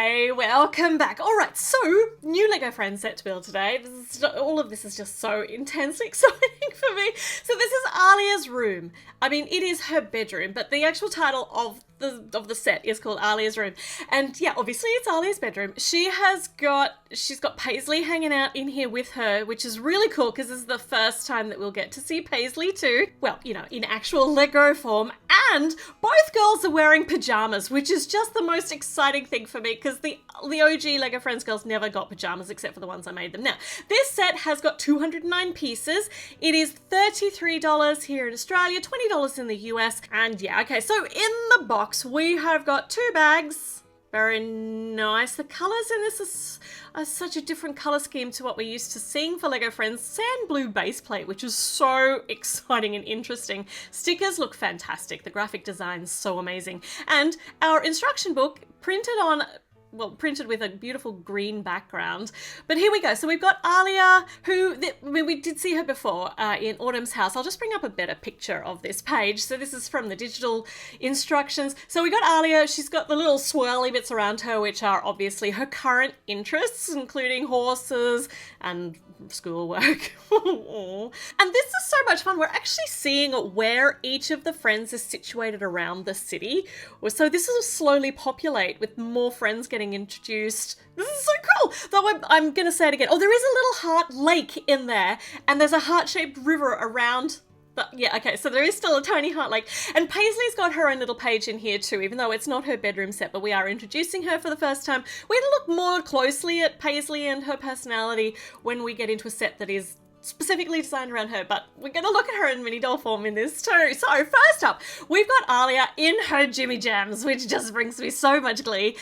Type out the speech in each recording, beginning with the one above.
Hey, welcome back. All right, so new Lego Friends set to build today. All of this is just so intensely exciting for me. So this is Alia's room. I mean, it is her bedroom, but the actual title of the set is called Alia's room. And yeah, obviously it's Alia's bedroom. She's got Paisley hanging out in here with her, which is really cool because this is the first time that we'll get to see Paisley too. Well, you know, in actual Lego form. And both girls are wearing pajamas, which is just the most exciting thing for me because the OG Lego Friends girls never got pajamas except for the ones I made them. Now, this set has got 209 pieces. It is $33 here in Australia, $20 in the US. And yeah, okay, so in the box, we have got 2 bags. Very nice. The colours in this are such a different colour scheme to what we're used to seeing for Lego Friends. Sand blue base plate, which is so exciting and interesting. Stickers look fantastic. The graphic design's so amazing. And our instruction book printed with a beautiful green background. But here we go. So we've got Alia, who we did see her before in Autumn's house. I'll just bring up a better picture of this page. So this is from the digital instructions. So we got Alia. She's got the little swirly bits around her, which are obviously her current interests, including horses and schoolwork. And this is so much fun. We're actually seeing where each of the friends is situated around the city. So this will slowly populate with more friends getting introduced. This is so cool. Though I'm going to say it again. Oh, there is a little heart lake in there, and there's a heart-shaped river around. But yeah, okay, so there is still a tiny heart lake. And Paisley's got her own little page in here too, even though it's not her bedroom set, but we are introducing her for the first time. We're going to look more closely at Paisley and her personality when we get into a set that is specifically designed around her, but we're going to look at her in minidoll form in this too. So first up, we've got Alia in her Jimmy Jams, which just brings me so much glee.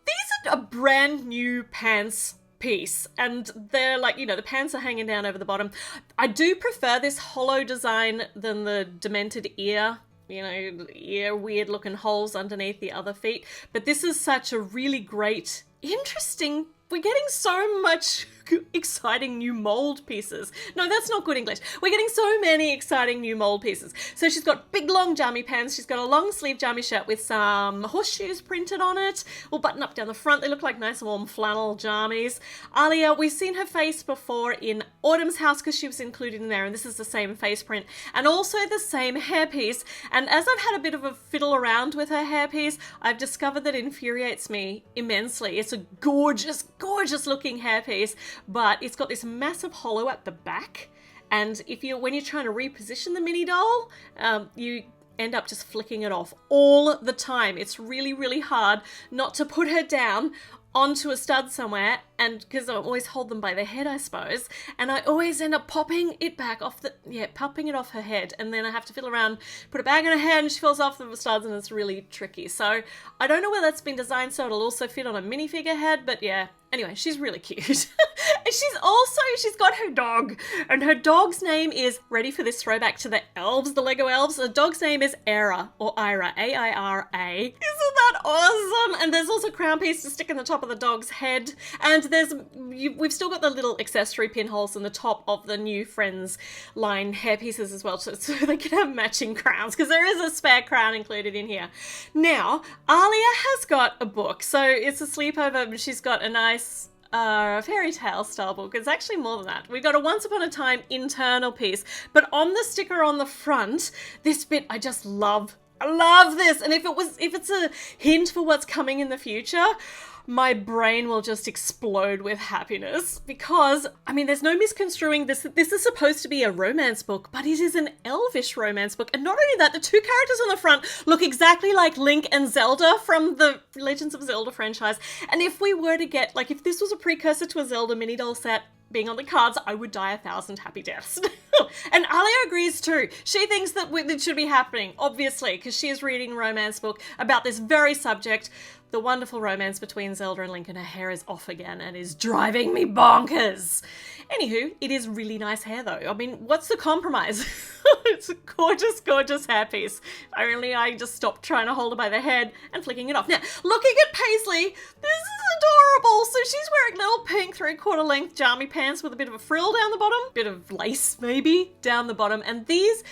These are a brand new pants piece, and they're like, you know, the pants are hanging down over the bottom. I do prefer this hollow design than the demented ear, you know, weird looking holes underneath the other feet. But this is such a really great, interesting, we're getting so much exciting new mold pieces. No, that's not good English. We're getting so many exciting new mold pieces. So she's got big long jammy pants. She's got a long sleeve jammy shirt with some horseshoes printed on it. All button up down the front. They look like nice warm flannel jammies. Alia, we've seen her face before in Autumn's house because she was included in there, and this is the same face print and also the same hairpiece. And as I've had a bit of a fiddle around with her hairpiece, I've discovered that it infuriates me immensely. It's a gorgeous, gorgeous looking hairpiece, but it's got this massive hollow at the back, and when you're trying to reposition the mini doll, you end up just flicking it off all the time. It's really, really hard not to put her down onto a stud somewhere, and because I always hold them by the head, I suppose, and I always end up popping it off her head, and then I have to fiddle around, put a bag on her head, and she falls off the studs, and it's really tricky. So I don't know whether that's been designed so it'll also fit on a minifigure head, but yeah. Anyway, she's really cute. And she's got her dog, and her dog's name is, ready for this throwback to the elves, the Lego elves, the dog's name is Aira, or Ira, A-I-R-A. Isn't that awesome? And there's also a crown piece to stick in the top of the dog's head, and we've still got the little accessory pinholes in the top of the new Friends line hairpieces as well, so they can have matching crowns, because there is a spare crown included in here. Now, Alia has got a book, so it's a sleepover, but she's got a nice fairy tale style book. It's actually more than that. We've got a Once Upon a Time internal piece, but on the sticker on the front, this bit I just love. I love this, and if it's a hint for what's coming in the future, my brain will just explode with happiness, because, I mean, there's no misconstruing this. This is supposed to be a romance book, but it is an elvish romance book. And not only that, the 2 characters on the front look exactly like Link and Zelda from the Legends of Zelda franchise. And if we were to get, like, if this was a precursor to a Zelda mini doll set being on the cards, I would die 1,000 happy deaths. And Alia agrees too. She thinks that it should be happening, obviously, because she is reading a romance book about this very subject, the wonderful romance between Zelda and Link, and her hair is off again and is driving me bonkers. Anywho, it is really nice hair though. I mean, what's the compromise? It's a gorgeous, gorgeous hairpiece. Only I just stopped trying to hold her by the head and flicking it off. Now, looking at Paisley, this is adorable. So she's wearing little pink 3/4 length jammy pants with a bit of a frill down the bottom, bit of lace maybe down the bottom, and these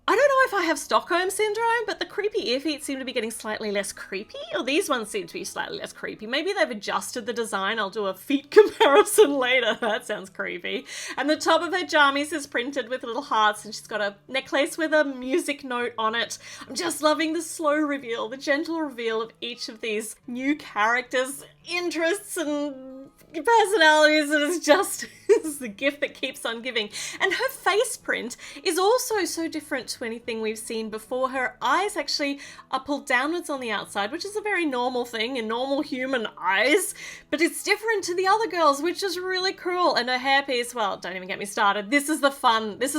I don't know if I have Stockholm Syndrome, but the creepy ear feet seem to be getting slightly less creepy, or these ones seem to be slightly less creepy. Maybe they've adjusted the design. I'll do a feet comparison later. That sounds creepy. And the top of her jammies is printed with little hearts, and she's got a necklace with a music note on it. I'm just loving the slow reveal, the gentle reveal of each of these new characters' interests and personalities, and it's just it's the gift that keeps on giving. And her face print is also so different to anything we've seen before. Her eyes actually are pulled downwards on the outside, which is a very normal thing in normal human eyes, but it's different to the other girls, which is really cool. And her hairpiece, well, don't even get me started. This is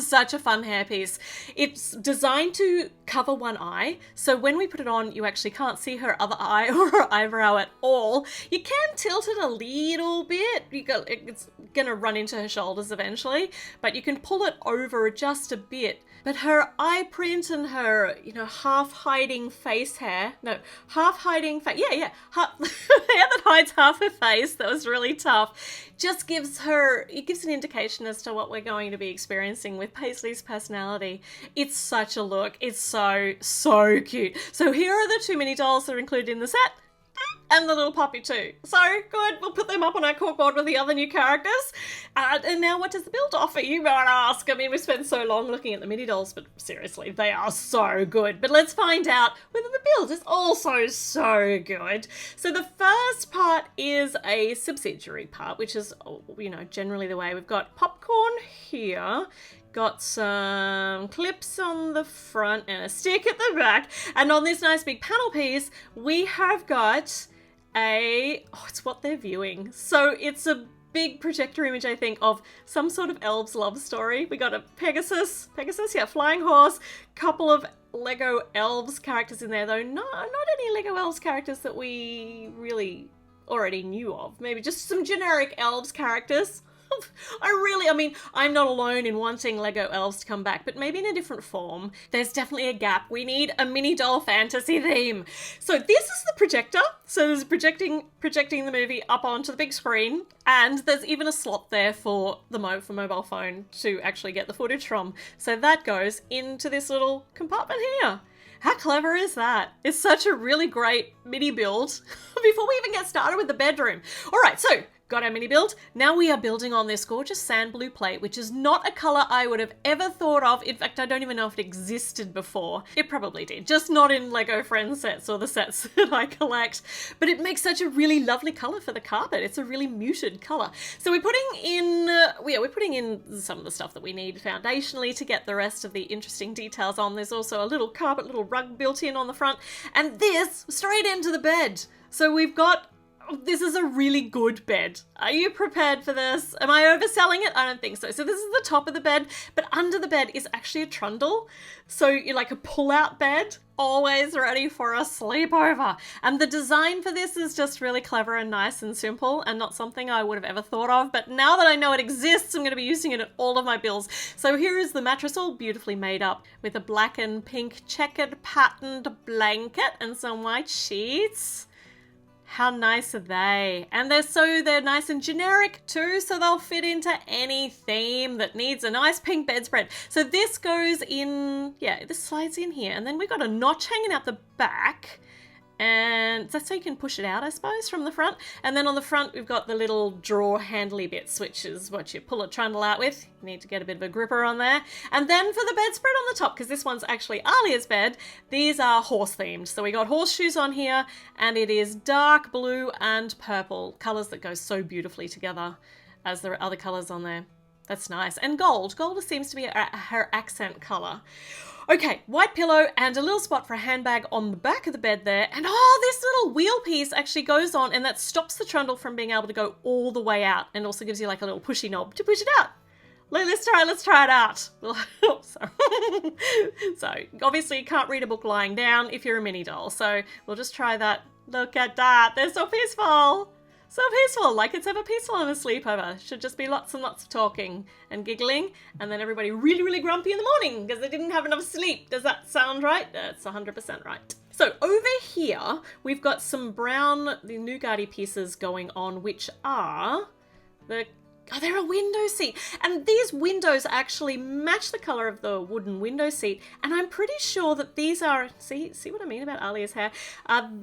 such a fun hairpiece. It's designed to cover one eye, so when we put it on, you actually can't see her other eye or her eyebrow at all. You can tilt it a little bit. It's gonna run into her shoulders eventually, but you can pull it over just a bit. But her eye print and her, half-hiding face hair, hair that hides half her face, that was really tough, just gives an indication as to what we're going to be experiencing with Paisley's personality. It's such a look. It's so, so cute. So here are the two mini dolls that are included in the set. And the little puppy too. So good, we'll put them up on our corkboard with the other new characters. And now what does the build offer, you might ask? I mean, we spent so long looking at the mini dolls, but seriously, they are so good. But let's find out whether the build is also so good. So the first part is a subsidiary part, which is, generally the way. We've got popcorn here. Got some clips on the front and a stick at the back. And on this nice big panel piece, we have got it's what they're viewing. So it's a big projector image, I think, of some sort of elves love story. We got a Pegasus, flying horse, couple of Lego elves characters in there, though not any Lego elves characters that we really already knew of. Maybe just some generic elves characters. I'm not alone in wanting Lego elves to come back, but maybe in a different form. There's definitely a gap. We need a mini doll fantasy theme. So this is the projector. So there's projecting the movie up onto the big screen, and there's even a slot there for mobile phone to actually get the footage from. So that goes into this little compartment here. How clever is that? It's such a really great mini build before we even get started with the bedroom. All right, so got our mini build. Now we are building on this gorgeous sand blue plate, which is not a color I would have ever thought of. In fact, I don't even know if it existed before. It probably did, just not in Lego Friends sets or the sets that I collect. But it makes such a really lovely color for the carpet. It's a really muted color. So we're putting in some of the stuff that we need foundationally to get the rest of the interesting details on. There's also a little carpet, little rug built in on the front, and this straight into the bed. So this is a really good bed. Are you prepared for this? Am I overselling it? I don't think so. So this is the top of the bed, but under the bed is actually a trundle. So you're like a pull-out bed, always ready for a sleepover. And the design for this is just really clever and nice and simple and not something I would have ever thought of. But now that I know it exists, I'm going to be using it in all of my builds. So here is the mattress all beautifully made up with a black and pink checkered patterned blanket and some white sheets. How nice are they? And they're nice and generic too, so they'll fit into any theme that needs a nice pink bedspread. So this goes in, this slides in here, and then we've got a notch hanging out the back. And that's so you can push it out, I suppose, from the front. And then on the front, we've got the little drawer handly bits, which is what you pull a trundle out with. You need to get a bit of a gripper on there. And then for the bedspread on the top, because this one's actually Alia's bed, these are horse themed. So we got horseshoes on here, and it is dark blue and purple, colours that go so beautifully together as there are other colours on there. That's nice. And gold. Gold seems to be her accent colour. Okay, white pillow and a little spot for a handbag on the back of the bed there. And this little wheel piece actually goes on, and that stops the trundle from being able to go all the way out, and also gives you like a little pushy knob to push it out. Let's try it out. So obviously you can't read a book lying down if you're a mini doll. So we'll just try that. Look at that. They're so peaceful. So peaceful, like it's ever peaceful on a sleepover. Should just be lots and lots of talking and giggling, and then everybody really, really grumpy in the morning because they didn't have enough sleep. Does that sound right? That's 100% right. So over here, we've got some brown, the nougat-y pieces going on, which are the Oh, they're a window seat. And these windows actually match the colour of the wooden window seat. And I'm pretty sure that these are, see what I mean about Alia's hair?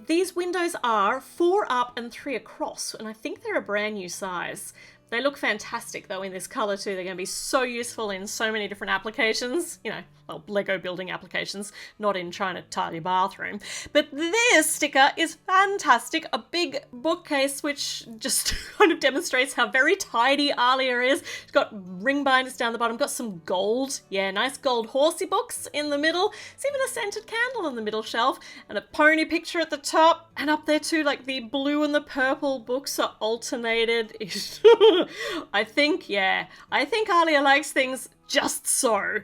These windows are 4 up and 3 across. And I think they're a brand new size. They look fantastic though in this colour too. They're going to be so useful in so many different applications. You know, well, Lego building applications, not in trying to tile your bathroom. But this sticker is fantastic. A big bookcase which just kind of demonstrates how very tidy Alia is. She's got ring binders down the bottom, got some gold, yeah, nice gold horsey books in the middle. There's even a scented candle on the middle shelf and a pony picture at the top. And up there too, like the blue and the purple books are alternated. I think Alia likes things just so.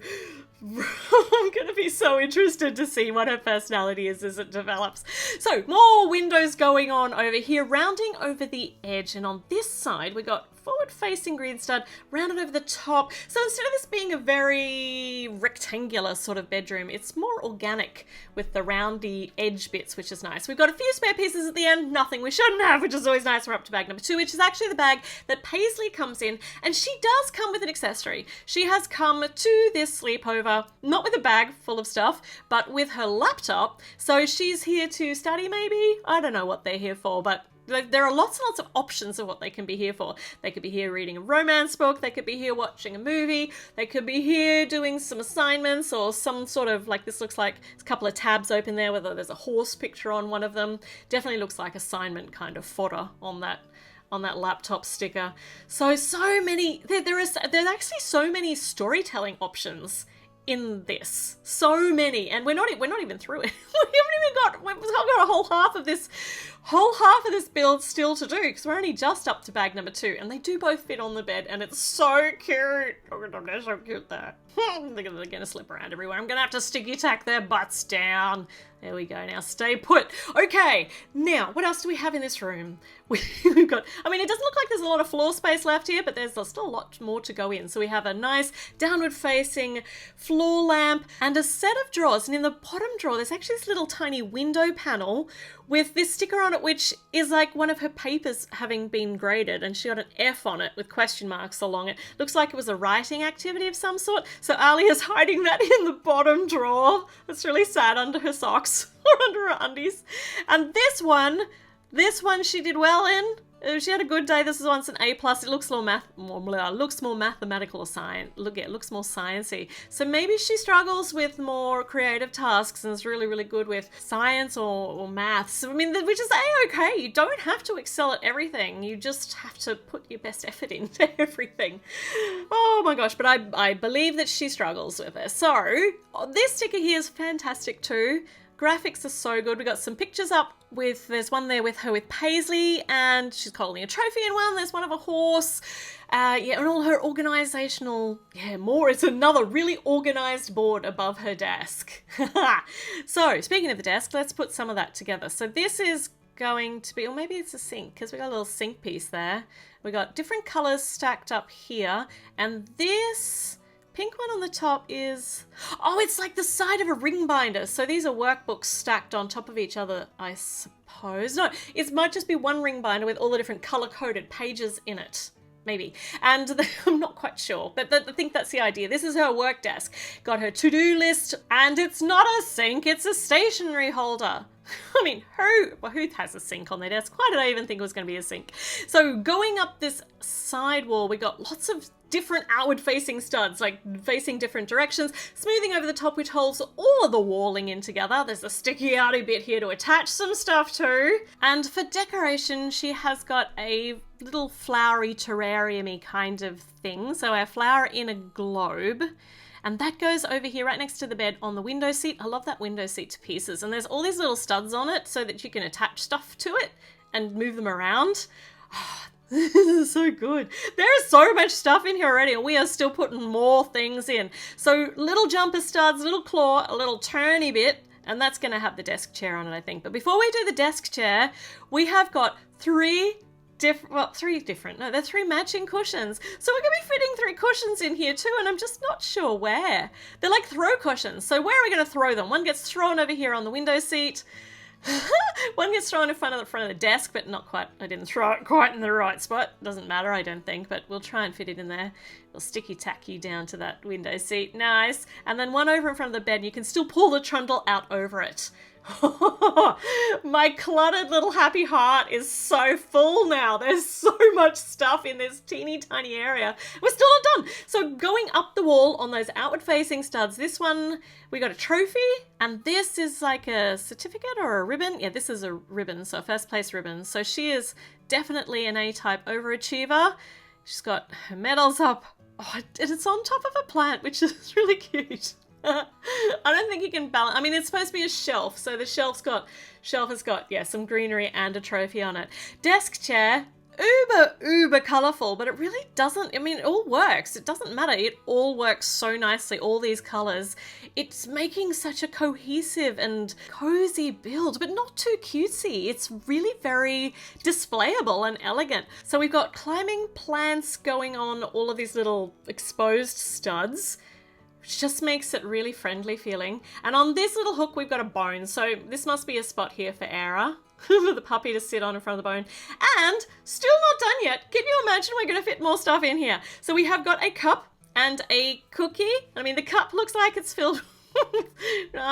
I'm going to be so interested to see what her personality is as it develops. So, more windows going on over here, rounding over the edge. And on this side, we got forward-facing green stud, rounded over the top. So instead of this being a very rectangular sort of bedroom, it's more organic with the roundy edge bits, which is nice. We've got a few spare pieces at the end, nothing we shouldn't have, which is always nice. We're up to bag number 2, which is actually the bag that Paisley comes in, and she does come with an accessory. She has come to this sleepover, not with a bag full of stuff, but with her laptop. So she's here to study maybe? I don't know what they're here for, but there are lots and lots of options of what they can be here for. They could be here reading a romance book, they could be here watching a movie, they could be here doing some assignments or some sort of, like this looks like a couple of tabs open there, whether there's a horse picture on one of them. Definitely looks like assignment kind of fodder on that laptop sticker. So many, there's actually so many storytelling options in this, so many, and we're not even through it. We've got a whole half of this build still to do, because we're only just up to bag number 2, and they do both fit on the bed, and it's so cute. Oh my god, they're so cute there. They're gonna slip around everywhere. I'm gonna have to sticky tack their butts down. There we go. Now stay put. Okay, now what else do we have in this room? We've got, I mean, it doesn't look like there's a lot of floor space left here, but there's still a lot more to go in. So we have a nice downward facing floor lamp and a set of drawers. And in the bottom drawer, there's actually this little tiny window panel with this sticker on it, which is like one of her papers having been graded, and she got an F on it with question marks along it. Looks like it was a writing activity of some sort. So Alia's hiding that in the bottom drawer. It's really sad, under her socks or under her undies. And this one she did well in. She had a good day. This is once an A+. It looks looks more mathematical or science. It looks more sciencey. So maybe she struggles with more creative tasks and is really, really good with science or maths. I mean, which is A-okay. You don't have to excel at everything. You just have to put your best effort into everything. Oh my gosh, but I believe that she struggles with it. So this sticker here is fantastic too. Graphics are so good. We got some pictures up with, there's one there with her with Paisley, and she's holding a trophy in one. There's one of a horse. Yeah, and all her organizational, it's another really organized board above her desk. So speaking of the desk, let's put some of that together. So this is going to be, or maybe it's a sink, because we got a little sink piece there. We got different colors stacked up here, and this pink one on the top is, oh, it's like the side of a ring binder. So these are workbooks stacked on top of each other, I suppose. No, it might just be one ring binder with all the different color-coded pages in it. Maybe. And I'm not quite sure, but I think that's the idea. This is her work desk. Got her to-do list, and it's not a sink, it's a stationery holder. I mean, who has a sink on their desk? Why did I even think it was going to be a sink? So going up this side wall, we got lots of different outward facing studs, like facing different directions, smoothing over the top, which holds all of the walling in together. There's a sticky outy bit here to attach some stuff to. And for decoration, she has got a little flowery terrarium-y kind of thing. So a flower in a globe. And that goes over here right next to the bed on the window seat. I love that window seat to pieces. And there's all these little studs on it so that you can attach stuff to it and move them around. Oh, this is so good. There is so much stuff in here already, and we are still putting more things in. So little jumper studs, little claw, a little turny bit, and that's going to have the desk chair on it, I think. But before we do the desk chair, we have got three matching cushions. So we're going to be fitting 3 cushions in here too, and I'm just not sure where. They're like throw cushions. So where are we going to throw them? One gets thrown over here on the window seat. One gets thrown in front of the desk, but not quite. I didn't throw it quite in the right spot. Doesn't matter, I don't think, but we'll try and fit it in there. We'll sticky tack you down to that window seat. Nice. And then one over in front of the bed, and you can still pull the trundle out over it. My cluttered little happy heart is so full now. There's so much stuff in this teeny tiny area. We're still not done. So going up the wall on those outward facing studs, this one, we got a trophy, and this is like a certificate or a ribbon. Yeah, this is a ribbon, so a first place ribbon. So she is definitely an A-type overachiever. She's got her medals up. Oh, and it's on top of a plant, which is really cute. I don't think you can balance. I mean, it's supposed to be a shelf, so the shelf has got, yeah, some greenery and a trophy on it. Desk chair, uber colourful, but it really doesn't, I mean, it all works. It doesn't matter. It all works so nicely, all these colours. It's making such a cohesive and cozy build, but not too cutesy. It's really very displayable and elegant. So we've got climbing plants going on all of these little exposed studs, which just makes it really friendly feeling. And on this little hook, we've got a bone. So this must be a spot here for Era, for the puppy to sit on in front of the bone. And still not done yet. Can you imagine we're going to fit more stuff in here? So we have got a cup and a cookie. I mean, the cup looks like it's filled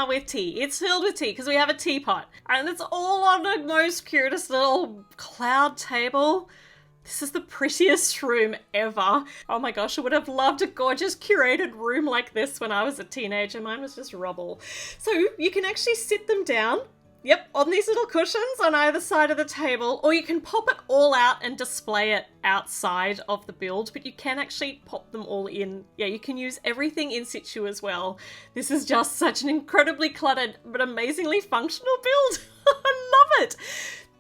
with tea. It's filled with tea because we have a teapot. And it's all on the most cutest little cloud table. This is the prettiest room ever. Oh my gosh, I would have loved a gorgeous curated room like this when I was a teenager. Mine was just rubble. So you can actually sit them down, yep, on these little cushions on either side of the table, or you can pop it all out and display it outside of the build, but you can actually pop them all in. Yeah, you can use everything in situ as well. This is just such an incredibly cluttered but amazingly functional build. I love it.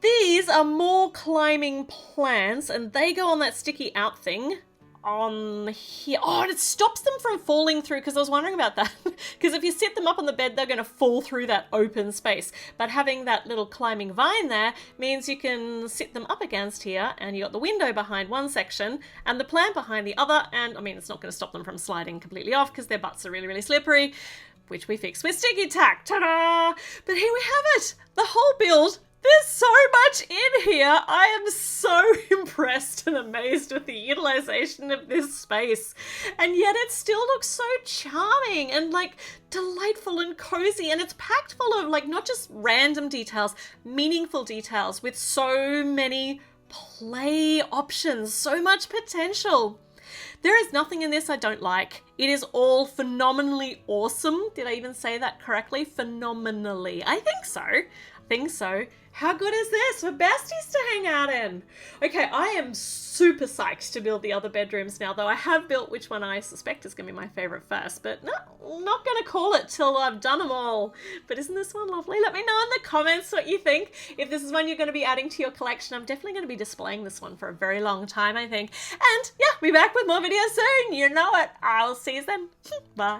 These are more climbing plants, and they go on that sticky out thing on here. Oh, and it stops them from falling through, because I was wondering about that. Because if you sit them up on the bed, they're going to fall through that open space. But having that little climbing vine there means you can sit them up against here, and you got the window behind one section and the plant behind the other. And I mean, it's not going to stop them from sliding completely off because their butts are really, really slippery, which we fixed with sticky tack. Ta-da! But here we have it. The whole build. There's so much in here. I am so impressed and amazed with the utilization of this space. And yet it still looks so charming and like delightful and cozy. And it's packed full of like not just random details, meaningful details with so many play options, so much potential. There is nothing in this I don't like. It is all phenomenally awesome. Did I even say that correctly? Phenomenally. I think so. How good is this for besties to hang out in? Okay, I am super psyched to build the other bedrooms now, though I have built which one I suspect is going to be my favourite first, but no, not going to call it till I've done them all. But isn't this one lovely? Let me know in the comments what you think. If this is one you're going to be adding to your collection, I'm definitely going to be displaying this one for a very long time, I think. And yeah, be back with more videos soon. You know it. I'll see you then. Bye.